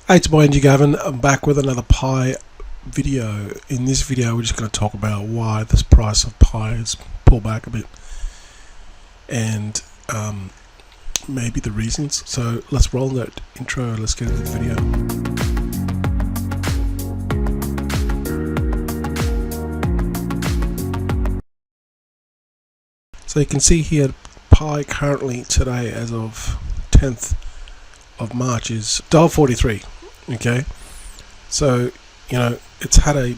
Hey, it's my Angie Gavin. I'm back with another Pi video. In this video, we're just going to talk about why this price of Pi has pulled back a bit and maybe the reasons. So let's roll that intro. Let's get into the video. So you can see here, Pi currently today, as of 10th of March, is $1.43. Okay, so it's had a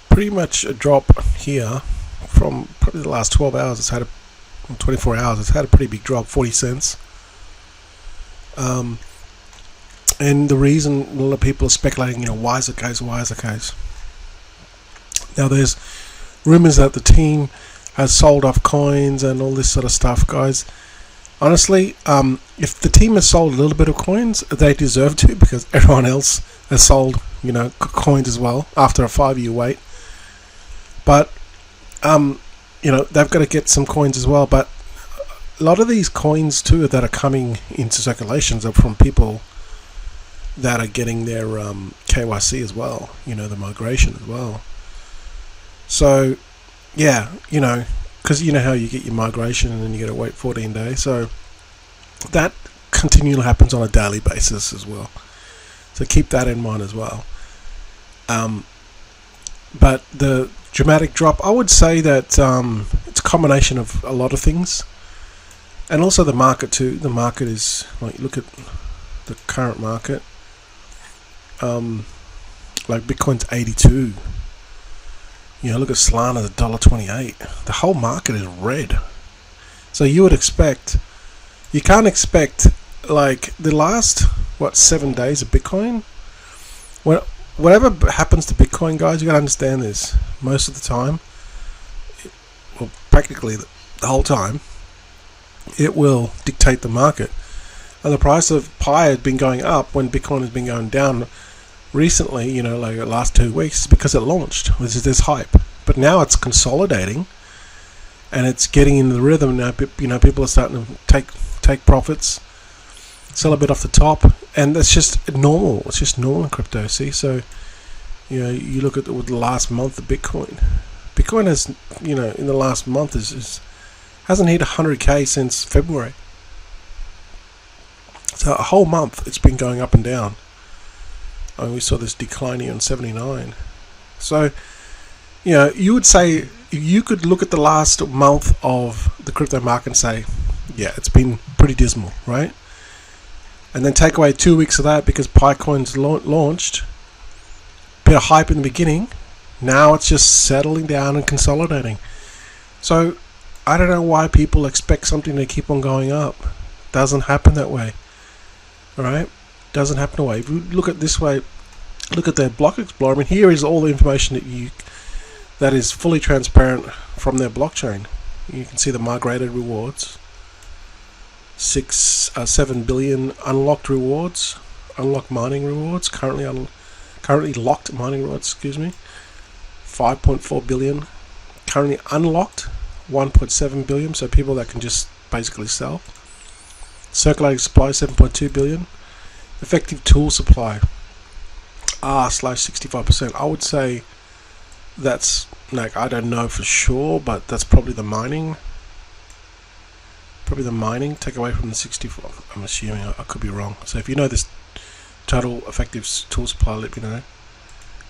pretty much a drop here from probably the last 12 hours. It's had 24 hours. It's had a pretty big drop, 40 cents. And the reason a lot of people are speculating, why is it the case? Why is it the case? Now there's rumors that the team has sold off coins and all this sort of stuff, guys. Honestly, if the team has sold a little bit of coins, they deserve to, because everyone else has sold, coins as well after a 5-year wait. But, they've got to get some coins as well. But a lot of these coins too that are coming into circulations are from people that are getting their KYC as well, the migration as well. So, yeah, because you know how you get your migration and then you got to wait 14 days. So that continually happens on a daily basis as well. So keep that in mind as well. But the dramatic drop, I would say that it's a combination of a lot of things. And also the market too. The market is, like, look at the current market. Like Bitcoin's 82. Look at Solana, $1.28. The whole market is red. So you can't expect, like, the last 7 days of Bitcoin. Whatever happens to Bitcoin, guys, you gotta understand this. Most of the time, well, practically the whole time, it will dictate the market. And the price of Pi has been going up when Bitcoin has been going down recently, like the last 2 weeks, because it launched. There's this hype, but now it's consolidating and it's getting into the rhythm now. People are starting to take profits, sell a bit off the top, and that's just normal. It's just normal in crypto. See, so you look at the last month of Bitcoin has, in the last month hasn't hit 100k since February. So a whole month it's been going up and down. We saw this decline here on 79. So, you would say, you could look at the last month of the crypto market and say, yeah, it's been pretty dismal, right? And then take away 2 weeks of that because PiCoin's launched. Bit of hype in the beginning. Now it's just settling down and consolidating. So, I don't know why people expect something to keep on going up. Doesn't happen that way. Alright? Doesn't happen away. If you look at this way, look at their block explorer. I mean, here is all the information that is fully transparent from their blockchain. You can see the migrated rewards, 7 billion unlocked rewards, unlocked mining rewards, currently locked mining rewards. 5.4 billion currently unlocked, 1.7 billion. So people that can just basically sell. Circulating supply, 7.2 billion. Effective tool supply, R/65%. I would say that's, like, I don't know for sure, but that's probably the mining. Take away from the 64. I'm assuming, I could be wrong. So if you know this total effective tool supply, let me know.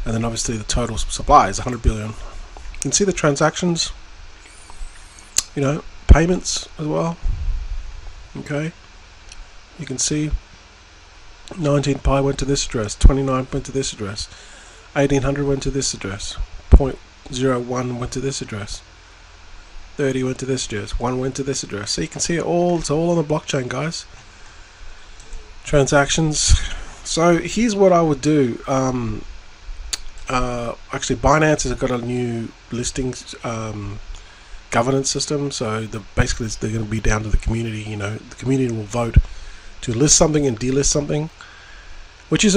And then obviously the total supply is 100 billion. You can see the transactions, payments as well. Okay, you can see 19 Pi went to this address, 29 went to this address, 1800 went to this address, 0.01 went to this address, 30 went to this address, 1 went to this address. So you can see it's all on the blockchain, guys. Transactions. So here's what I would do. Actually, Binance has got a new listings governance system. So basically they're going to be down to the community. The community will vote to list something and delist something, which is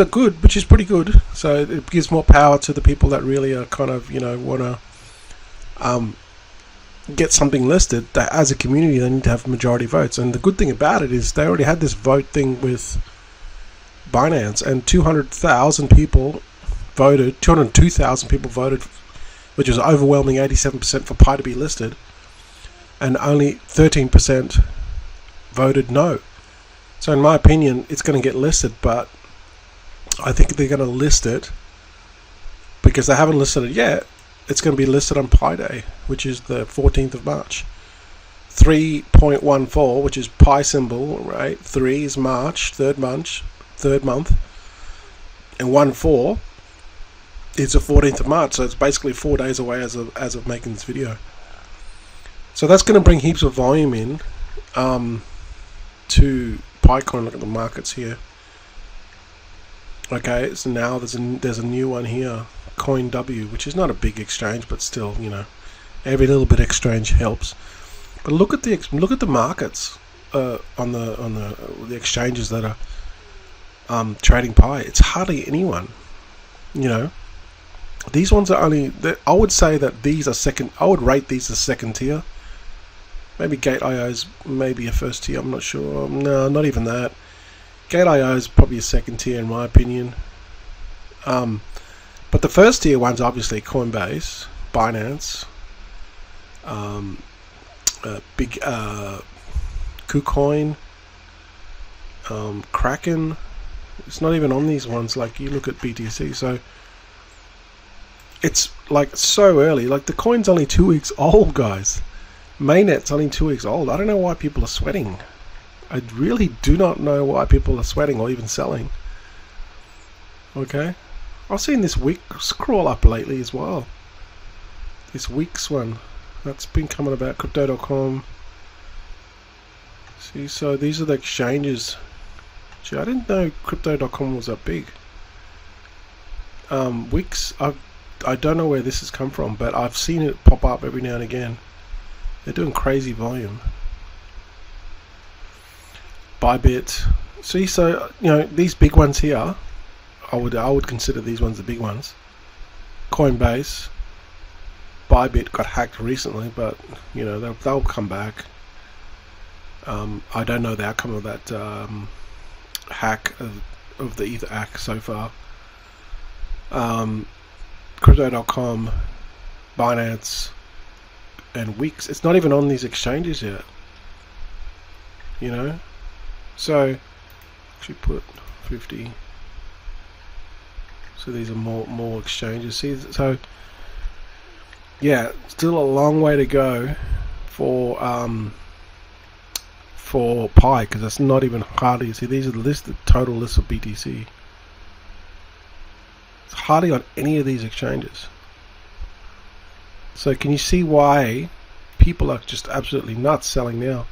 pretty good. So it gives more power to the people that really are kind of, want to get something listed. That as a community they need to have majority votes. And the good thing about it is they already had this vote thing with Binance, and 200,000 people voted. 202,000 people voted, which was overwhelming 87% for Pi to be listed, and only 13% voted no. So in my opinion, it's going to get listed, but I think they're going to list it because they haven't listed it yet. It's going to be listed on Pi Day, which is the 14th of March. 3.14, which is Pi symbol, right? 3 is March, third month, and 14 is the 14th of March. So it's basically 4 days away as of making this video. So that's going to bring heaps of volume in to PiCoin. Look at the markets here. Okay, so now there's a new one here, CoinW, which is not a big exchange, but still, you know, every little bit exchange helps. But look at the markets on the exchanges that are trading Pi. It's hardly anyone. You know, these ones are only. I would say that these are second. I would rate these as second tier. Maybe Gate.io is maybe a first tier. I'm not sure. No, not even that. Gate.io is probably a second tier in my opinion. But the first tier ones obviously Coinbase, Binance, big KuCoin, Kraken. It's not even on these ones. Like you look at BTC, so it's like so early. Like the coin's only 2 weeks old, guys. Mainnet's only 2 weeks old. I don't know why people are sweating. I really do not know why people are sweating or even selling. Okay, I've seen this week scroll up lately as well. This week's one that's been coming about. Crypto.com. See, so these are the exchanges. Gee, I didn't know Crypto.com was that big. Wix, I don't know where this has come from, but I've seen it pop up every now and again. They're doing crazy volume. Bybit. See, so you know these big ones here. I would consider these ones the big ones. Coinbase. Bybit got hacked recently, but you know they'll come back. I don't know the outcome of that hack of the Ether hack so far. Crypto.com, Binance, and Wix. It's not even on these exchanges yet. You know, so actually put 50. So these are more exchanges. See, so yeah, still a long way to go for Pi, because it's not even hardly. See, these are the total list of BTC. It's hardly on any of these exchanges. So can you see why people are just absolutely nuts selling now?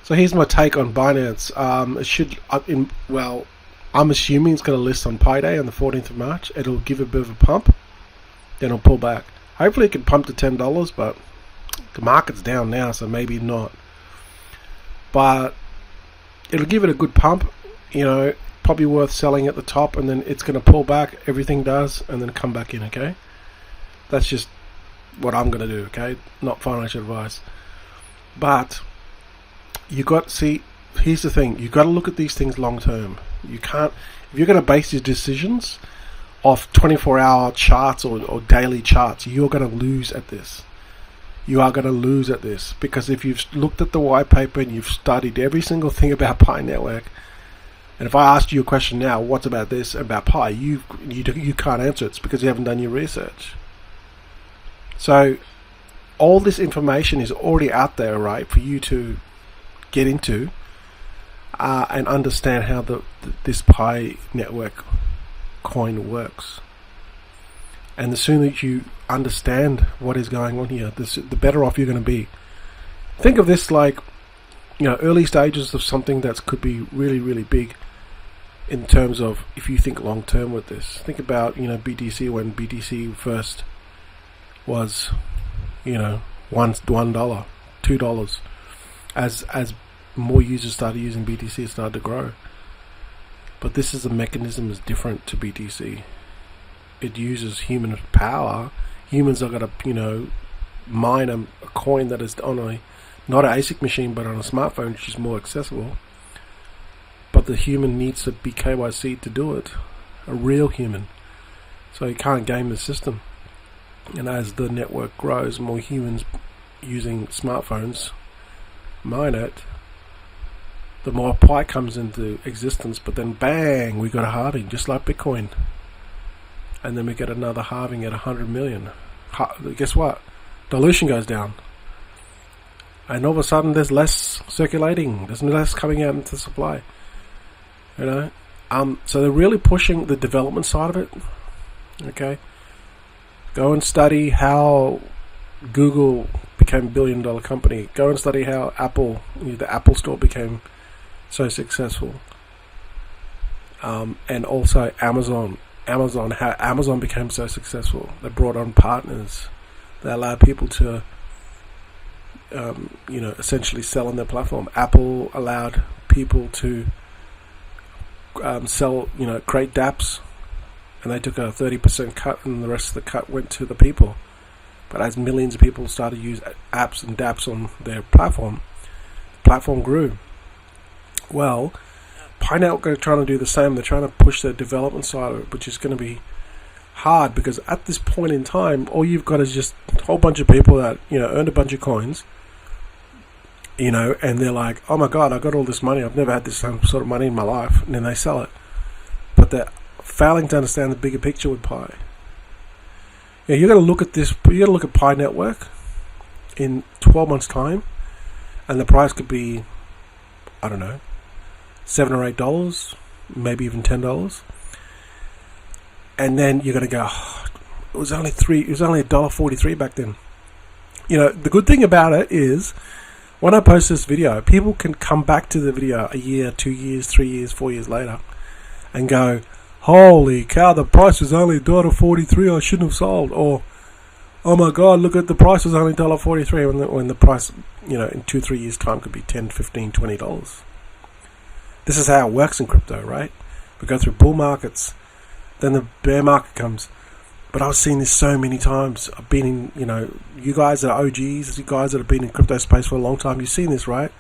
So here's my take on Binance. It should well, I'm assuming it's going to list on Pi Day on the 14th of March. It'll give a bit of a pump, then it'll pull back. Hopefully it can pump to $10, but the market's down now, so maybe not. But it'll give it a good pump, you know, probably worth selling at the top, and then it's going to pull back, everything does, and then come back in, okay? That's just what I'm going to do, okay? Not financial advice. But you got to see, here's the thing, you got to look at these things long term. You can't, if you're going to base your decisions off 24-hour charts or daily charts, you're going to lose at this. You are going to lose at this, because if you've looked at the white paper and you've studied every single thing about Pi Network, and if I asked you a question now, what's about this, about Pi, you can't answer it. It's because you haven't done your research. So all this information is already out there, right, for you to get into and understand how this Pi Network coin works. And the sooner you understand what is going on here, the better off you're going to be. Think of this like, you know, early stages of something that could be really, really big in terms of if you think long term with this. Think about, you know, BTC, when BTC first was, you know, $1, $2. As more users started using BTC, it started to grow. But this is, the mechanism is different to BTC. It uses human power. Humans are going to, you know, mine a coin that is on not an ASIC machine, but on a smartphone, which is more accessible. but the human needs to be KYC to do it, a real human. So you can't game the system. And as the network grows, more humans using smartphones mine it, the more Pi comes into existence. But then bang, we got a halving, just like Bitcoin. And then we get another halving at 100 million. Guess what? Dilution goes down. And all of a sudden there's less circulating, there's less coming out into supply. You know? So they're really pushing the development side of it. Okay? Go and study how Google became a $1 billion company. Go and study how Apple, the Apple Store, became so successful. And also Amazon, how Amazon became so successful. They brought on partners. They allowed people to, essentially sell on their platform. Apple allowed people to sell, create dApps. And they took a 30% cut, and the rest of the cut went to the people. But as millions of people started to use apps and dApps on their platform, the platform grew. Well, Pi Network are trying to do the same. They're trying to push the development side of it, which is going to be hard, because at this point in time, all you've got is just a whole bunch of people that, earned a bunch of coins, and they're like, oh my God, I got all this money. I've never had this sort of money in my life. And then they sell it. But they're failing to understand the bigger picture with Pi. You're going to look at this. You're going to look at Pi Network in 12 months' time, and the price could be, I don't know, $7 or $8, maybe even $10. And then you're going to go, it was only $1.43 back then. The good thing about it is, when I post this video, people can come back to the video a year, 2 years, 3 years, 4 years later, and go, holy cow, the price was only $1.43, I shouldn't have sold. Or, oh my God, look at the price was only $1.43, when the price, in 2-3 years time could be $10, $15, $20. This is how it works in crypto, right? We go through bull markets, then the bear market comes. But I've seen this so many times. I've been in, you guys that are OGs, you guys that have been in crypto space for a long time, you've seen this, right?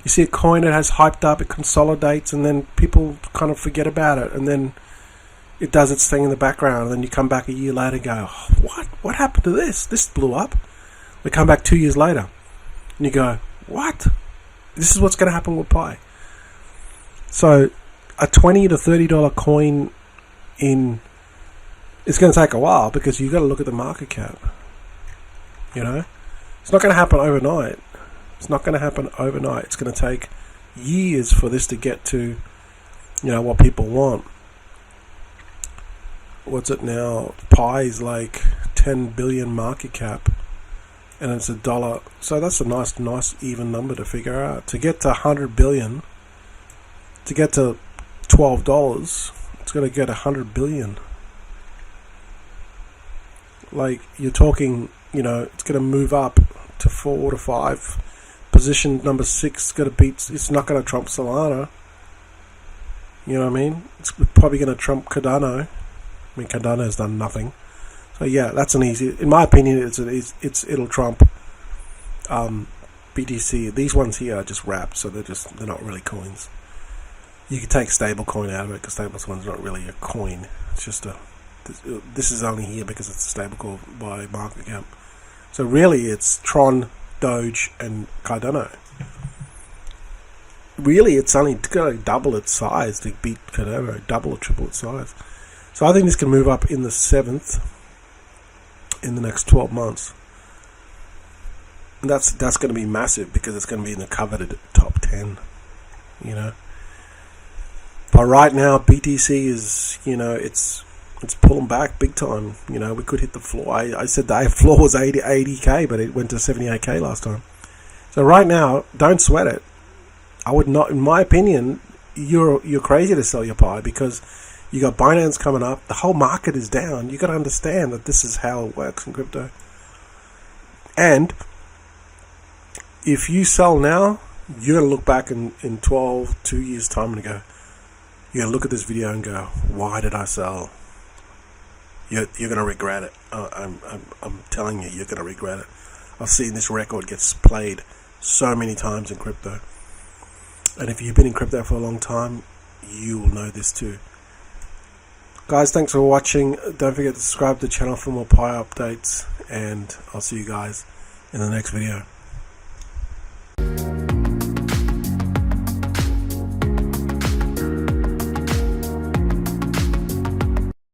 You see a coin that has hyped up, it consolidates, and then people kind of forget about it, and then it does its thing in the background, and then you come back a year later and go, oh, what happened to this? This blew up. We come back 2 years later, and you go, what? This is what's going to happen with Pi. So a $20 to $30 coin it's going to take a while, because you've got to look at the market cap. It's not going to happen overnight. It's not going to happen overnight. It's going to take years for this to get to, what people want. What's it now? Pi is like 10 billion market cap, and it's $1. So that's a nice even number to figure out. To get to 100 billion, to get to $12, it's going to get 100 billion. Like, you're talking, it's going to move up to 4 to 5. Position number 6 is going to beat. It's not going to trump Solana. You know what I mean? It's probably going to trump Cardano. I mean, Cardano has done nothing. So yeah, that's an easy. In my opinion, it'll trump BTC. These ones here are just wrapped, so they're not really coins. You can take stablecoin out of it, because stablecoin's not really a coin. It's just this is only here because it's a stablecoin by market cap. So really, it's Tron, Doge, and Cardano. Really, it's only going to double its size to beat Cardano, double or triple its size. So I think this can move up in the 7th in the next 12 months. And that's going to be massive, because it's going to be in the coveted top 10. But right now, BTC is, it's pulling back big time. We could hit the floor. I said the floor was 80k, but it went to 78k last time. So right now, don't sweat it. I would not, in my opinion, you're crazy to sell your Pi, because you got Binance coming up. The whole market is down. You got to understand that this is how it works in crypto. And if you sell now, you're going to look back in 2 years time and go, you're going to look at this video and go, why did I sell? You're going to regret it. I'm telling you, you're going to regret it. I've seen this record gets played so many times in crypto. And if you've been in crypto for a long time, you will know this too. Guys, thanks for watching. Don't forget to subscribe to the channel for more Pi updates, and I'll see you guys in the next video.